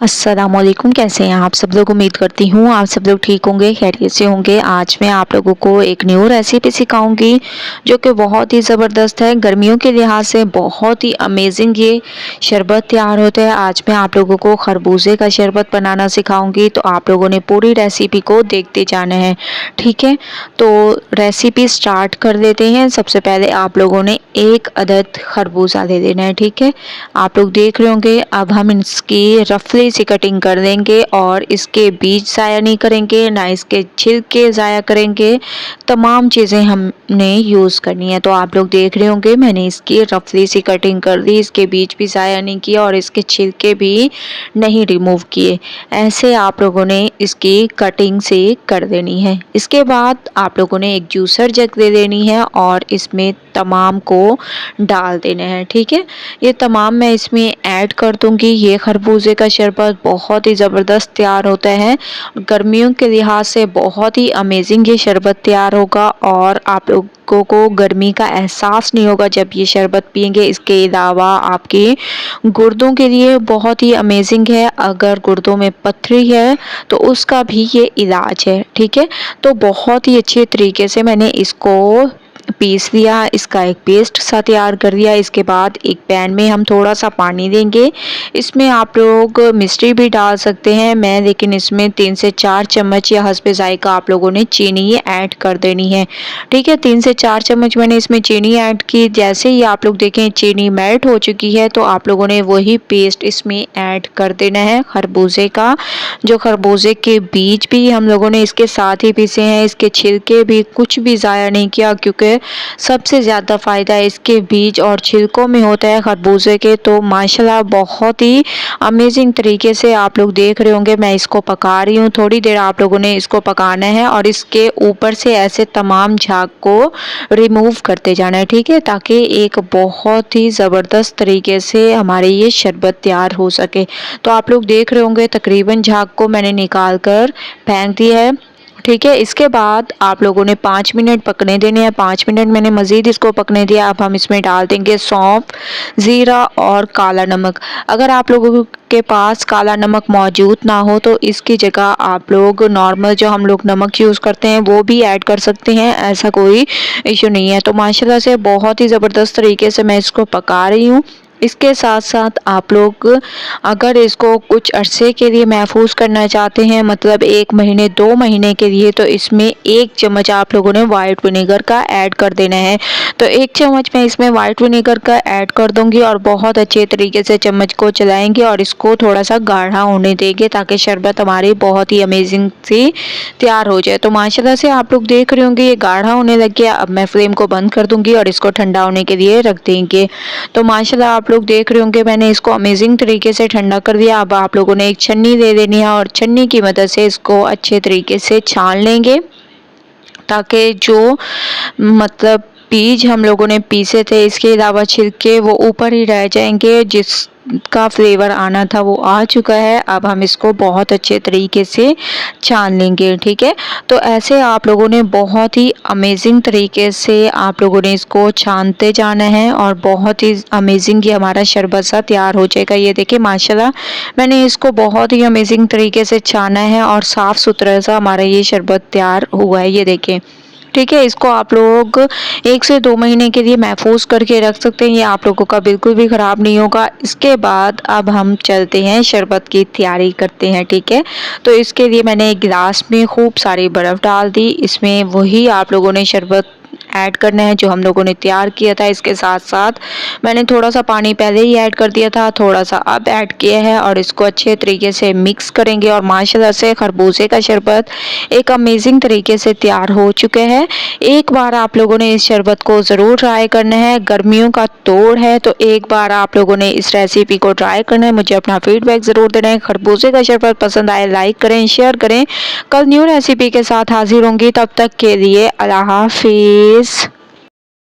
अस्सलामुअलैकुम, कैसे हैं आप सब लोग। उम्मीद करती हूँ आप सब लोग ठीक होंगे, खैरियत से होंगे। आज मैं आप लोगों को एक न्यू रेसिपी सिखाऊंगी जो कि बहुत ही ज़बरदस्त है। गर्मियों के लिहाज से बहुत ही अमेजिंग ये शरबत तैयार होता है। आज मैं आप लोगों को खरबूजे का शरबत बनाना सिखाऊंगी, तो आप लोगों ने पूरी रेसिपी को देखते जाना है, ठीक है। तो रेसिपी स्टार्ट कर देते हैं। सबसे पहले आप लोगों ने एक अदद खरबूजा ले लेना है, ठीक है। आप लोग देख रहे होंगे। अब हम इसकी रफली से कटिंग कर देंगे और इसके बीज ज़ाया नहीं करेंगे, ना इसके छिलके ज़ाया करेंगे। तमाम चीज़ें हमने यूज़ करनी है। तो आप लोग देख रहे होंगे मैंने इसकी रफली सी कटिंग कर दी, इसके बीज भी ज़ाया नहीं किया और इसके छिलके भी नहीं रिमूव किए। ऐसे आप लोगों ने इसकी कटिंग से कर देनी है। इसके बाद आप लोगों ने एक जूसर जग ले लेनी है और इसमें तमाम को डाल देना है, ठीक है। ये तमाम मैं इसमें ऐड कर दूंगी। ये खरबूजे का शरबत बहुत ही ज़बरदस्त तैयार होता है। गर्मियों के लिहाज से बहुत ही अमेजिंग ये शरबत तैयार होगा और आप लोगों को गर्मी का एहसास नहीं होगा जब ये शरबत पियेंगे। इसके अलावा आपके गुर्दों के लिए बहुत ही अमेजिंग है। अगर गुर्दों में पथरी है तो उसका भी ये इलाज है, ठीक है। तो बहुत ही अच्छे तरीके से मैंने इसको पीस लिया, इसका एक पेस्ट सा तैयार कर दिया। इसके बाद एक पैन में हम थोड़ा सा पानी देंगे। इसमें आप लोग मिश्री भी डाल सकते हैं, मैं लेकिन इसमें 3 से 4 चम्मच या हस्बे जायका आप लोगों ने चीनी ऐड कर देनी है, ठीक है। 3 से 4 चम्मच मैंने इसमें चीनी ऐड की। जैसे ही आप लोग देखें चीनी मेल्ट हो चुकी है तो आप लोगों ने वही पेस्ट इसमें ऐड कर देना है खरबूजे का। जो खरबूजे के बीज भी हम लोगों ने इसके साथ ही पीसे हैं, इसके छिलके भी कुछ भी ज़ाया नहीं किया, क्योंकि सबसे ज़्यादा फ़ायदा इसके बीज और छिलकों में होता है खरबूजे के। तो माशाल्लाह बहुत ही अमेजिंग तरीके से आप लोग देख रहे होंगे मैं इसको पका रही हूँ। थोड़ी देर आप लोगों ने इसको पकाना है और इसके ऊपर से ऐसे तमाम झाग को रिमूव करते जाना है, ठीक है, ताकि एक बहुत ही ज़बरदस्त तरीके से हमारे ये शरबत तैयार हो सके। तो आप लोग देख रहे होंगे तकरीबन झाग को मैंने निकाल कर फेंक दिया है, ठीक है। इसके बाद आप लोगों ने 5 मिनट पकने देने हैं। 5 मिनट मैंने मज़ीद इसको पकने दिया। अब हम इसमें डाल देंगे सौंफ, ज़ीरा और काला नमक। अगर आप लोगों के पास काला नमक मौजूद ना हो तो इसकी जगह आप लोग नॉर्मल जो हम लोग नमक यूज़ करते हैं वो भी ऐड कर सकते हैं, ऐसा कोई इशू नहीं है। तो माशाल्लाह से बहुत ही ज़बरदस्त तरीके से मैं इसको पका रही हूँ। इसके साथ साथ आप लोग अगर इसको कुछ अरसे के लिए महफूज करना चाहते हैं, मतलब 1 महीने 2 महीने के लिए, तो इसमें 1 चम्मच आप लोगों ने वाइट विनेगर का ऐड कर देना है। तो 1 चम्मच मैं इसमें वाइट विनेगर का ऐड कर दूंगी और बहुत अच्छे तरीके से चम्मच को चलाएंगे और इसको थोड़ा सा गाढ़ा होने देंगे ताकि शरबत हमारी बहुत ही अमेजिंग सी तैयार हो जाए। तो माशाल्लाह से आप लोग देख रहे होंगे ये गाढ़ा होने लग गया। अब मैं फ्लेम को बंद कर दूंगी और इसको ठंडा होने के लिए रख देंगे। तो माशाल्लाह आप लोग देख रहे होंगे मैंने इसको अमेजिंग तरीके से ठंडा कर दिया। अब आप लोगों ने एक छन्नी ले लेनी है और छन्नी की मदद से इसको अच्छे तरीके से छान लेंगे ताकि जो मतलब बीज हम लोगों ने पीसे थे, इसके अलावा छिलके, वो ऊपर ही रह जाएंगे। जिसका फ्लेवर आना था वो आ चुका है। अब हम इसको बहुत अच्छे तरीके से छान लेंगे, ठीक है। तो ऐसे आप लोगों ने बहुत ही अमेजिंग तरीके से आप लोगों ने इसको छानते जाना है और बहुत ही अमेजिंग ये हमारा शरबत सा तैयार हो जाएगा। ये देखिए माशाल्लाह मैंने इसको बहुत ही अमेजिंग तरीके से छाना है और साफ़ सुथरा सा हमारा ये शरबत तैयार हुआ है, ये देखें, ठीक है। इसको आप लोग 1 से 2 महीने के लिए महफूज करके रख सकते हैं, ये आप लोगों का बिल्कुल भी ख़राब नहीं होगा। इसके बाद अब हम चलते हैं शरबत की तैयारी करते हैं, ठीक है। तो इसके लिए मैंने एक गिलास में खूब सारी बर्फ़ डाल दी। इसमें वही आप लोगों ने शरबत ऐड करना है जो हम लोगों ने तैयार किया था। इसके साथ साथ मैंने थोड़ा सा पानी पहले ही ऐड कर दिया था, थोड़ा सा अब ऐड किया है और इसको अच्छे तरीके से मिक्स करेंगे और माशाल्लाह से खरबूजे का शरबत एक अमेजिंग तरीके से तैयार हो चुके हैं। एक बार आप लोगों ने इस शरबत को ज़रूर ट्राई करना है। गर्मियों का तोड़ है तो एक बार आप लोगों ने इस रेसिपी को ट्राई करना है। मुझे अपना फीडबैक ज़रूर देना है। खरबूजे का शरबत पसंद आए लाइक करें, शेयर करें। कल न्यू रेसिपी के साथ हाजिर होंगी, तब तक के लिए अल्लाह हाफिज़।